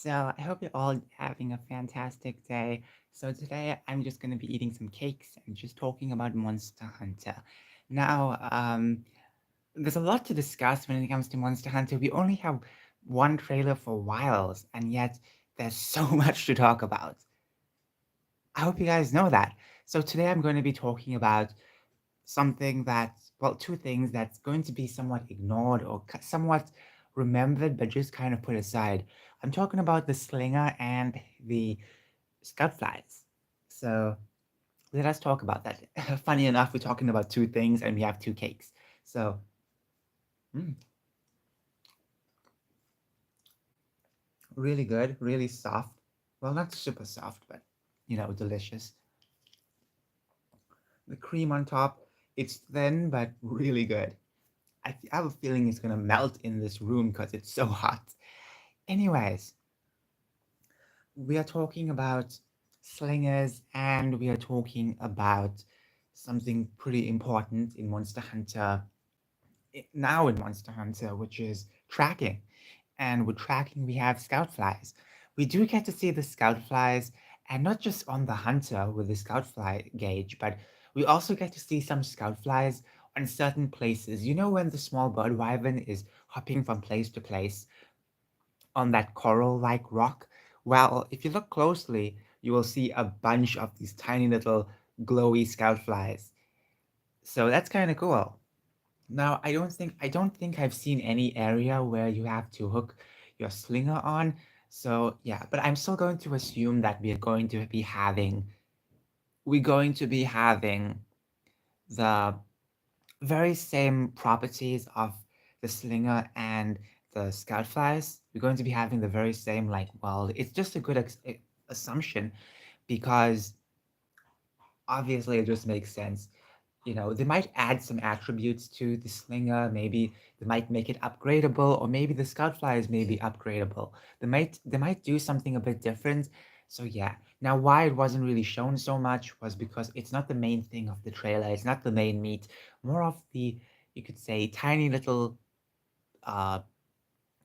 So I hope you're all having a fantastic day. So today I'm just going to be eating some cakes and just talking about Monster Hunter. Now, there's a lot to discuss when it comes to Monster Hunter. We only have one trailer for Wilds, and yet there's so much to talk about. I hope you guys know that. So today I'm going to be talking about something that, well, two things that's going to be somewhat ignored or somewhat remembered, but just kind of put aside. I'm talking about the slinger and the scout flies. So let us talk about that. Funny enough, we're talking about two things and we have two cakes. So, mm, really good, really soft. Well, not super soft, but delicious. The cream on top, it's thin but really good. I have a feeling it's gonna melt in this room because it's so hot. Anyways, we are talking about slingers and we are talking about something pretty important in Monster Hunter, now in Monster Hunter, which is tracking. And with tracking, we have scout flies. We do get to see the scout flies, and not just on the hunter with the scout fly gauge, but we also get to see some scout flies on certain places. You know, when the small bird wyvern is hopping from place to place on that coral-like rock? Well, if you look closely, you will see a bunch of these tiny little glowy scout flies. So that's kind of cool. Now, I don't think I've seen any area where you have to hook your slinger on. So yeah, but I'm still going to assume that we're going to be having the very same properties of the slinger and the scout flies. We're going to be having the very same, like, well, it's just a good assumption because obviously it just makes sense. They might add some attributes to the slinger. Maybe they might make it upgradable, or maybe the scout flies may be upgradable. They might do something a bit different. So yeah. Now, why it wasn't really shown so much was because it's not the main thing of the trailer. It's not the main meat. More of the, you could say, tiny little uh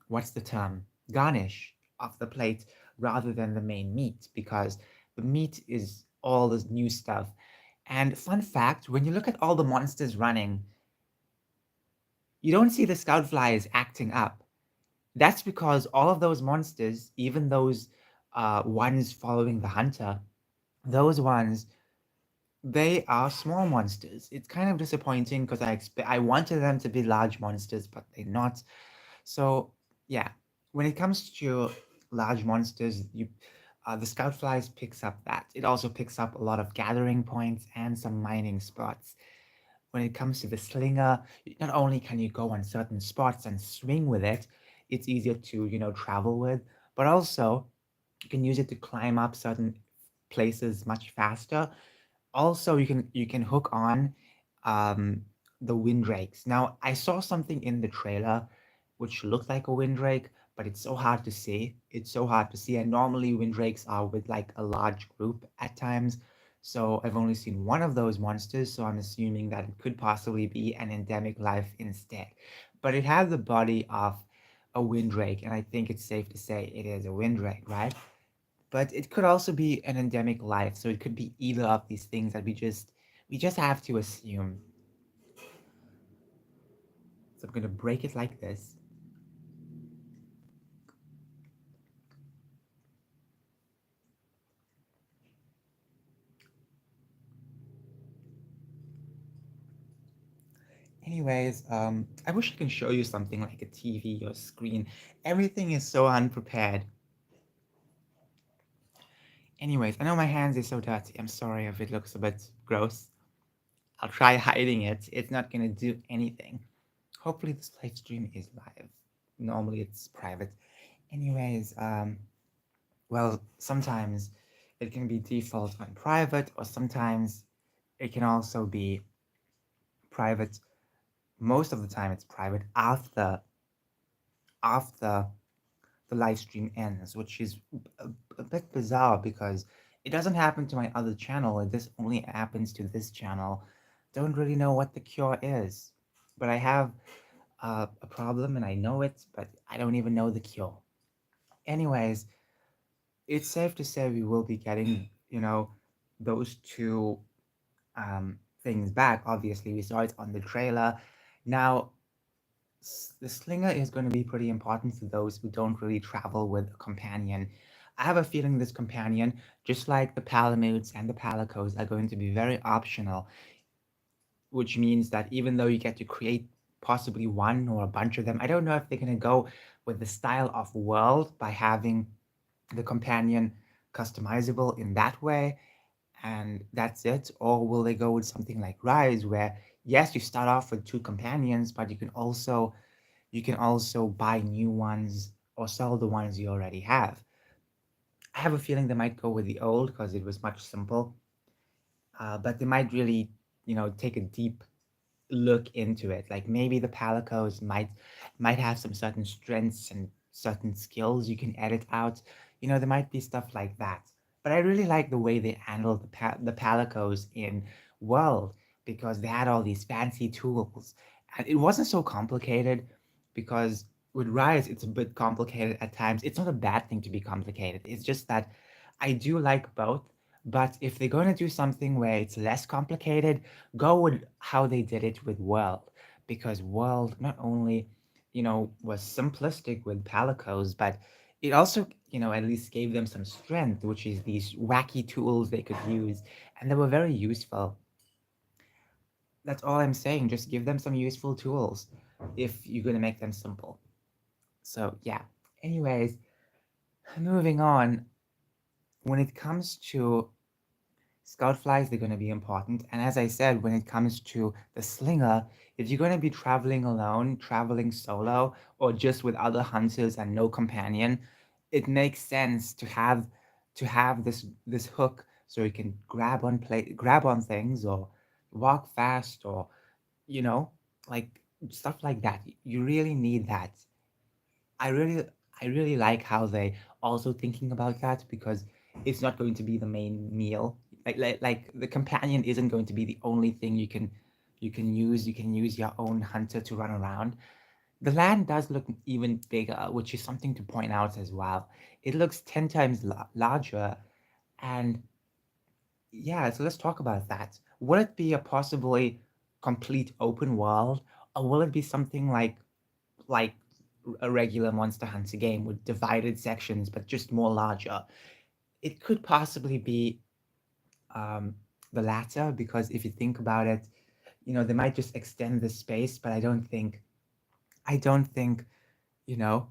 what's the term? Garnish of the plate rather than the main meat, because the meat is all this new stuff. And fun fact, when you look at all the monsters running, you don't see the scout flies acting up. That's because all of those monsters, even those ones following the hunter, those ones, they are small monsters. It's kind of disappointing because I wanted them to be large monsters, but they're not. So yeah, when it comes to large monsters, the scout flies picks up that. It also picks up a lot of gathering points and some mining spots. When it comes to the slinger, not only can you go on certain spots and swing with it, it's easier to travel with, but also you can use it to climb up certain places much faster. Also, you can hook on um, the windrakes. Now, I saw something in the trailer which looked like a windrake, but it's so hard to see. It's so hard to see, and normally windrakes are with like a large group at times. So I've only seen one of those monsters, so I'm assuming that it could possibly be an endemic life instead. But it has the body of a windrake, and I think it's safe to say it is a windrake, right? But it could also be an endemic life, so it could be either of these things that we just have to assume. So I'm gonna break it like this. Anyways, I wish I can show you something like a TV or screen. Everything is so unprepared. Anyways, I know my hands are so dirty. I'm sorry if it looks a bit gross. I'll try hiding it. It's not gonna do anything. Hopefully this live stream is live. Normally it's private. Anyways, well, sometimes it can be default on private, or sometimes it can also be private. Most of the time it's private after the live stream ends, which is a bit bizarre because it doesn't happen to my other channel, and this only happens to this channel. Don't really know what the cure is, but I have a problem and I know it, but I don't even know the cure. Anyways, it's safe to say we will be getting, those two things back. Obviously, we saw it on the trailer. Now, the slinger is going to be pretty important for those who don't really travel with a companion. I have a feeling this companion, just like the Palamutes and the Palicos, are going to be very optional, which means that even though you get to create possibly one or a bunch of them, I don't know if they're going to go with the style of world by having the companion customizable in that way and that's it, or will they go with something like Rise where yes, you start off with two companions, but you can also buy new ones or sell the ones you already have. I have a feeling they might go with the old because it was much simple, but they might really, take a deep look into it. Like maybe the Palicos might have some certain strengths and certain skills you can edit out. There might be stuff like that. But I really like the way they handled the Palicos in World because they had all these fancy tools. And it wasn't so complicated because with Rise it's a bit complicated at times. It's not a bad thing to be complicated. It's just that I do like both. But if they're going to do something where it's less complicated, go with how they did it with World, because World not only, was simplistic with Palicos, but it also, at least gave them some strength, which is these wacky tools they could use, and they were very useful. That's all I'm saying. Just give them some useful tools if you're going to make them simple. So, yeah. Anyways, moving on, when it comes to scout flies, they're going to be important. And as I said, when it comes to the slinger, if you're going to be traveling alone, traveling solo, or just with other hunters and no companion, it makes sense to have this hook so you can grab on things or walk fast or you know like stuff like that. You really need that. I really I really like how they also thinking about that because it's not going to be the main meal. Like the companion isn't going to be the only thing you can use. You can use your own hunter to run around. The land does look even bigger, which is something to point out as well. It looks 10 times larger and yeah, so let's talk about that. Will it be a possibly complete open world or will it be something like a regular Monster Hunter game with divided sections, but just more larger. It could possibly be um, the latter because if you think about it, they might just extend the space, but I don't think, you know,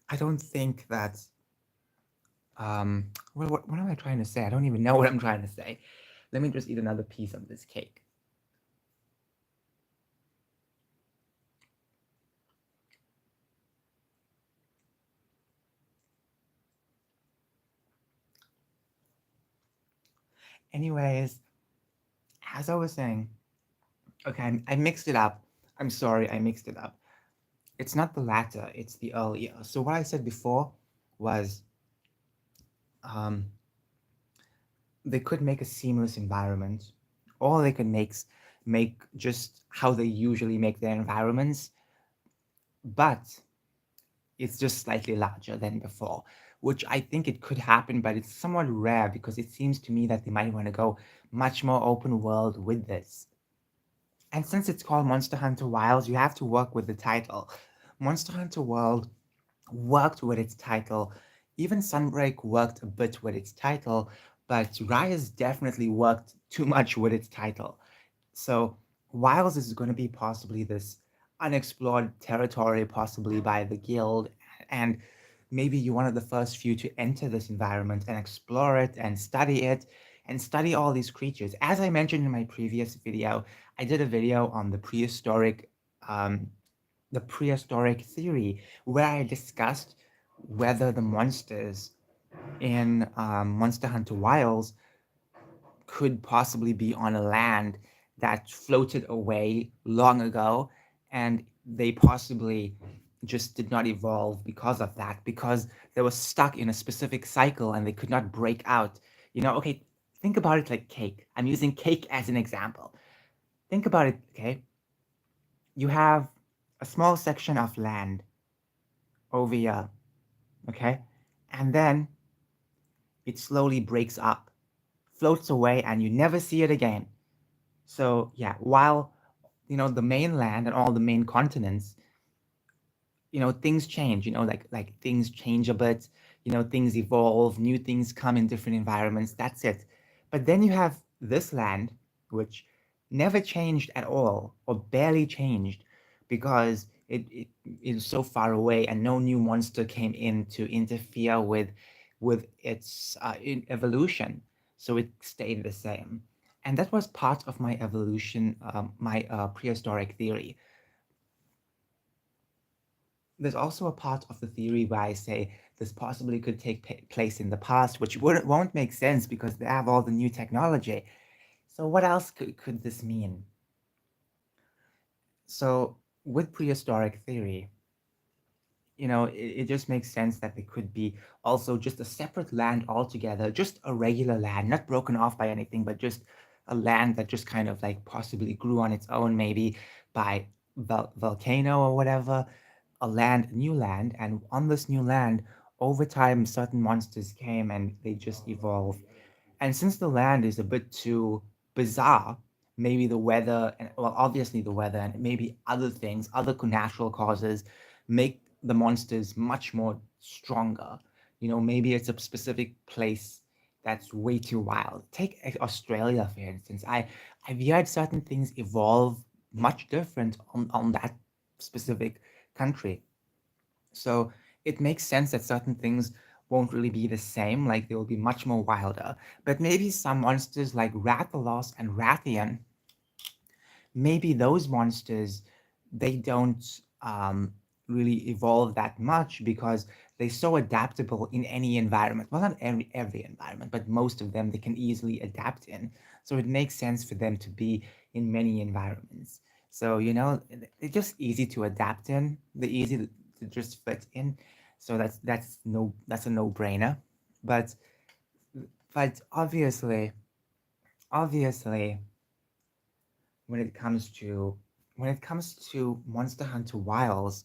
I don't think that. What am I trying to say? I don't even know what I'm trying to say. Let me just eat another piece of this cake. Anyways, as I was saying, okay, I mixed it up. I'm sorry, I mixed it up. It's not the latter, it's the earlier. So what I said before was um, they could make a seamless environment, or they could make just how they usually make their environments, but it's just slightly larger than before, which I think it could happen, but it's somewhat rare because it seems to me that they might want to go much more open world with this. And since it's called Monster Hunter Wilds, you have to work with the title. Monster Hunter World worked with its title. Even Sunbreak worked a bit with its title, but Rise definitely worked too much with its title. So Wilds is going to be possibly this unexplored territory, possibly by the guild, and maybe you're one of the first few to enter this environment and explore it and study all these creatures. As I mentioned in my previous video, I did a video on um, the prehistoric theory where I discussed whether the monsters in Monster Hunter Wilds could possibly be on a land that floated away long ago and they possibly just did not evolve because of that because they were stuck in a specific cycle and they could not break out. Okay, think about it like cake. I'm using cake as an example. Think about it. Okay, you have a small section of land over here. Okay, and then it slowly breaks up, floats away, and you never see it again. So yeah, while the mainland and all the main continents, things change. Like things change a bit. Things evolve, new things come in different environments. That's it. But then you have this land, which never changed at all or barely changed because it is so far away and no new monster came in to interfere with its evolution, so it stayed the same. And that was part of my evolution, my prehistoric theory. There's also a part of the theory where I say this possibly could take place in the past, which won't make sense because they have all the new technology. So what else could this mean? So with prehistoric theory, it just makes sense that it could be also just a separate land altogether, just a regular land, not broken off by anything, but just a land that just kind of like possibly grew on its own, maybe by volcano or whatever, new land, and on this new land, over time, certain monsters came and they just evolved. And since the land is a bit too bizarre, maybe the weather, and well, obviously the weather, and maybe other things, other natural causes, make the monsters much more stronger. Maybe it's a specific place that's way too wild. Take Australia, for instance. I've heard certain things evolve much different on that specific country. So it makes sense that certain things won't really be the same, like they will be much more wilder. But maybe some monsters like Rathalos and Rathian, maybe those monsters, they don't really evolve that much because they're so adaptable in any environment. Well, not every environment, but most of them they can easily adapt in. So it makes sense for them to be in many environments. So they're just easy to adapt in. They're easy to just fit in. So that's a no-brainer. But obviously, when it comes to Monster Hunter Wilds,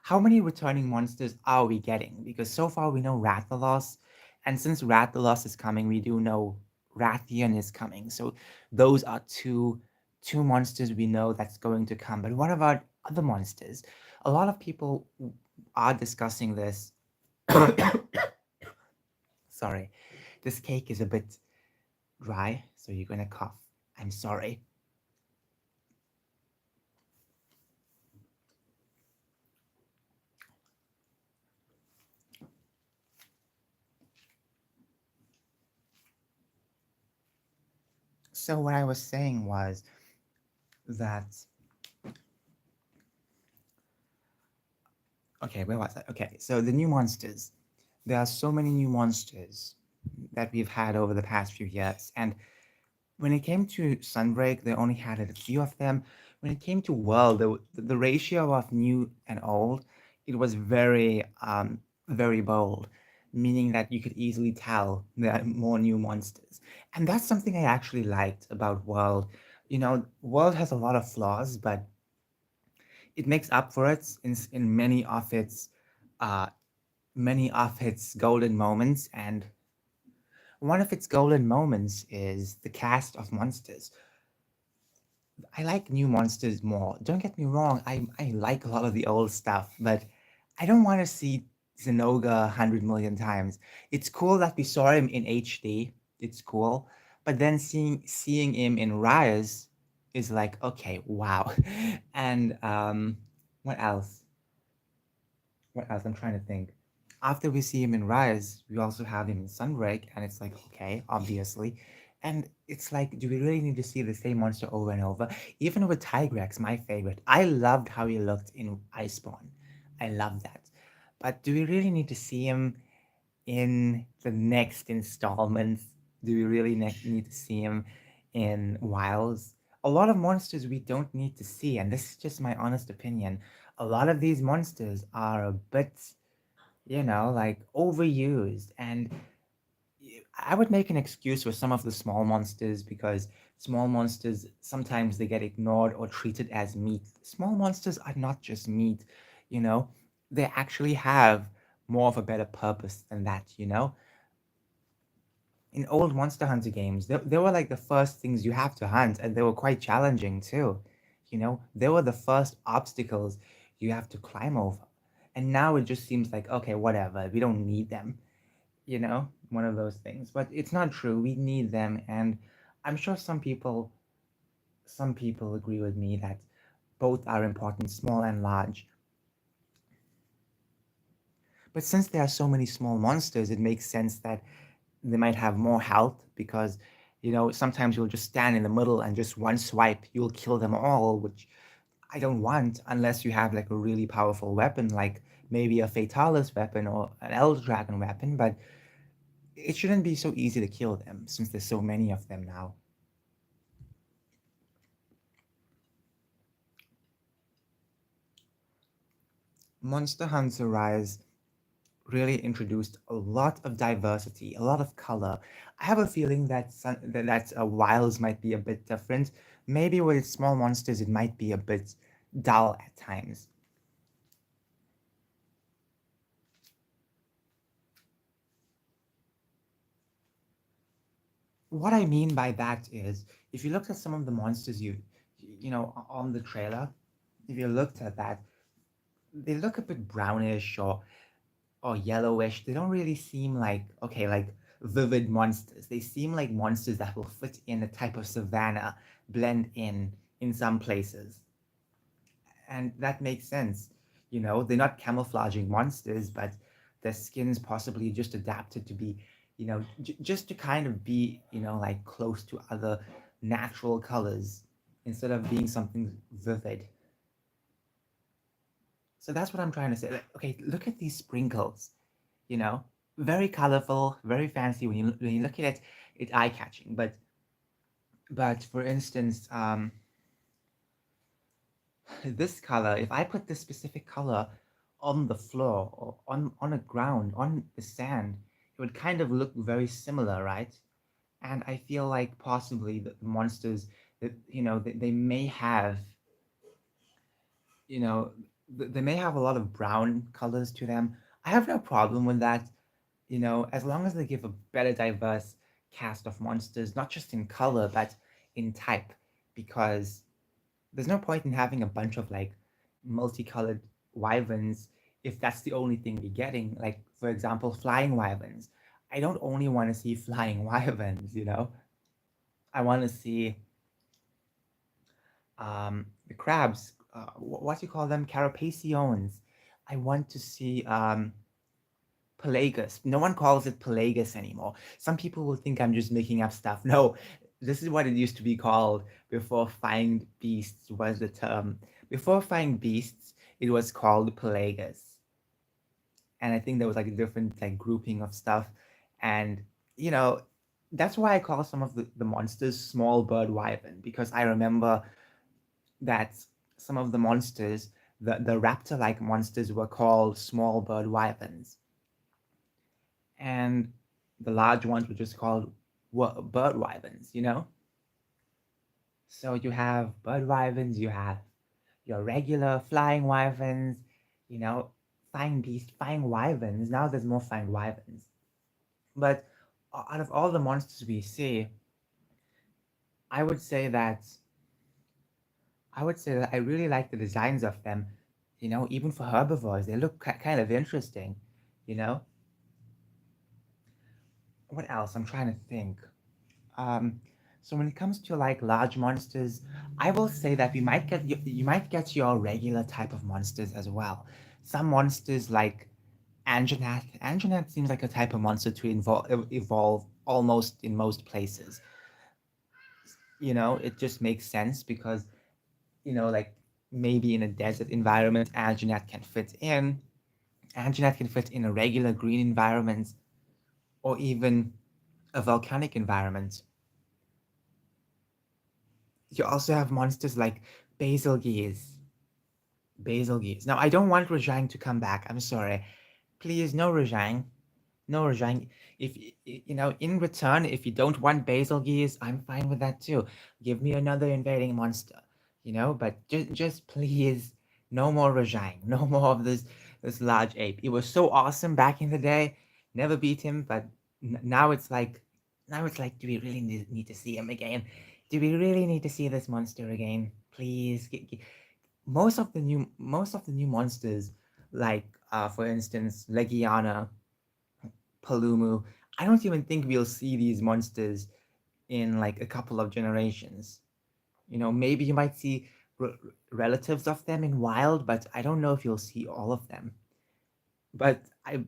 how many returning monsters are we getting? Because so far we know Rathalos, and since Rathalos is coming, we do know Rathian is coming. So those are two monsters we know that's going to come. But what about other monsters? A lot of people are discussing this. Sorry, this cake is a bit dry, so you're gonna cough. I'm sorry. So what I was saying was that, okay, where was I? Okay, so the new monsters. There are so many new monsters that we've had over the past few years, and when it came to Sunbreak, they only had a few of them. When it came to World, the ratio of new and old, it was very bold, meaning that you could easily tell there are more new monsters, and that's something I actually liked about World. World has a lot of flaws, but it makes up for it in uh, many of its golden moments, and one of its golden moments is the cast of monsters. I like new monsters more. Don't get me wrong, I like a lot of the old stuff, but I don't want to see Zenoga 100 million times. It's cool that we saw him in HD. It's cool, but then seeing him in Rise is like, okay, wow. And what else? What else? I'm trying to think. After we see him in Rise, we also have him in Sunbreak, and it's like, okay, obviously. And it's like, do we really need to see the same monster over and over? Even with Tigrex, my favorite, I loved how he looked in Iceborne. I love that. But do we really need to see him in the next installments? Do we really need to see him in Wilds? A lot of monsters we don't need to see, and this is just my honest opinion. A lot of these monsters are a bit, like overused, and I would make an excuse for some of the small monsters because small monsters sometimes they get ignored or treated as meat. Small monsters are not just meat, you know. They actually have more of a better purpose than that, you know? In old Monster Hunter games, they were like the first things you have to hunt, and they were quite challenging too. You know, they were the first obstacles you have to climb over. And now it just seems like, okay, whatever, we don't need them, you know, one of those things. But it's not true. We need them, and I'm sure some people agree with me that both are important, small and large. But since there are so many small monsters, it makes sense that they might have more health because, you know, sometimes you'll just stand in the middle and just one swipe, you'll kill them all, which I don't want unless you have like a really powerful weapon, like maybe a Fatalis weapon or an Elder Dragon weapon, but it shouldn't be so easy to kill them since there's so many of them now. Monster Hunter Rise really introduced a lot of diversity, a lot of color. I have a feeling that Wilds might be a bit different. Maybe with small monsters, it might be a bit dull at times. What I mean by that is, if you looked at some of the monsters you know, on the trailer, if you looked at that, they look a bit brownish or yellowish. They don't really seem like, okay, like vivid monsters. They seem like monsters that will fit in a type of savanna, blend in some places. And that makes sense. You know, they're not camouflaging monsters, but their skin's possibly just adapted to be, you know, just to kind of be, you know, like close to other natural colors instead of being something vivid. So that's what I'm trying to say. Like, okay, look at these sprinkles, you know, very colorful, very fancy. When you look at it, it's eye catching. But for instance, this color, if I put this specific color on the floor or on a ground, on the sand, it would kind of look very similar, right? And I feel like possibly the monsters that, you know, they may have, you know, they may have a lot of brown colors to them. I have no problem with that, you know, as long as they give a better diverse cast of monsters, not just in color, but in type, because there's no point in having a bunch of like multicolored wyverns if that's the only thing you're getting. Like, for example, flying wyverns. I don't only want to see flying wyverns, you know? I want to see the crabs, what do you call them? Carapaceons. I want to see Pelagus. No one calls it Pelagus anymore. Some people will think I'm just making up stuff. No, this is what it used to be called before Fanged Beasts was the term. Before Fanged Beasts, it was called Pelagus. And I think there was like a different like grouping of stuff. And, you know, that's why I call some of the monsters small bird wyvern, because I remember that some of the monsters, the raptor-like monsters were called small bird wyverns. And the large ones were just called bird wyverns, you know? So you have bird wyverns, you have your regular flying wyverns, you know, flying beast, flying wyverns. Now there's more flying wyverns. But out of all the monsters we see, I would say that I would say that I really like the designs of them. You know, even for herbivores, they look kind of interesting. You know, what else? I'm trying to think. Um, so when it comes to like large monsters, I will say that we might get you might get your regular type of monsters as well. Some monsters like Anjanath. Anjanath seems like a type of monster to evolve almost in most places. You know, it just makes sense because, you know, like maybe in a desert environment, Anjanath can fit in. Anjanath can fit in a regular green environment or even a volcanic environment. You also have monsters like Basilgeuse. Basilgeuse. Now, I don't want Rajang to come back. I'm sorry. Please, no Rajang. No Rajang. If you know, in return, if you don't want Basilgeuse, I'm fine with that too. Give me another invading monster. You know, but just please, no more Rajang. No more of this this large ape. It was so awesome back in the day. Never beat him, but now it's like, do we really need to see him again? Do we really need to see this monster again? Please, most of the new monsters, like for instance, Legiana, Palumu. I don't even think we'll see these monsters in like a couple of generations. You know, maybe you might see relatives of them in wild, but I don't know if you'll see all of them. But I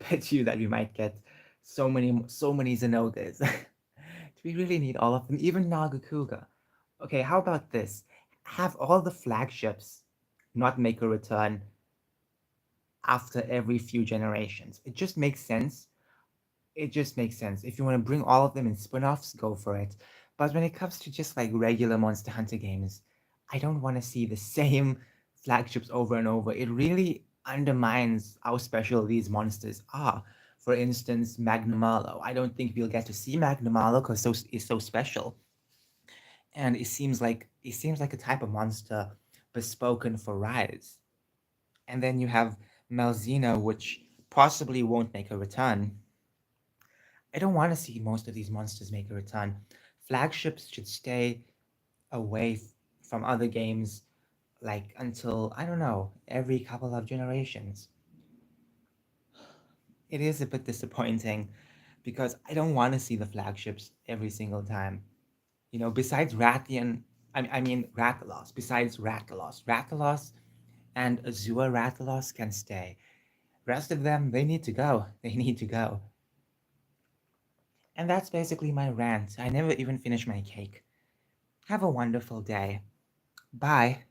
bet you that we might get so many Zenogas. Do we really need all of them? Even Nagakuga. Okay, how about this? Have all the flagships not make a return after every few generations. It just makes sense. It just makes sense. If you want to bring all of them in spin-offs, go for it. But when it comes to just like regular Monster Hunter games, I don't want to see the same flagships over and over. It really undermines how special these monsters are. For instance, Magnamalo. I don't think we'll get to see Magnamalo because it's so special, and it seems like a type of monster bespoken for Rise. And then you have Malzeno, which possibly won't make a return. I don't want to see most of these monsters make a return. Flagships should stay away from other games, like until, I don't know, every couple of generations. It is a bit disappointing because I don't want to see the flagships every single time. You know, besides Rathian, I mean Rathalos, besides Rathalos and Azure Rathalos can stay. Rest of them, they need to go. They need to go. And that's basically my rant. I never even finished my cake. Have a wonderful day. Bye.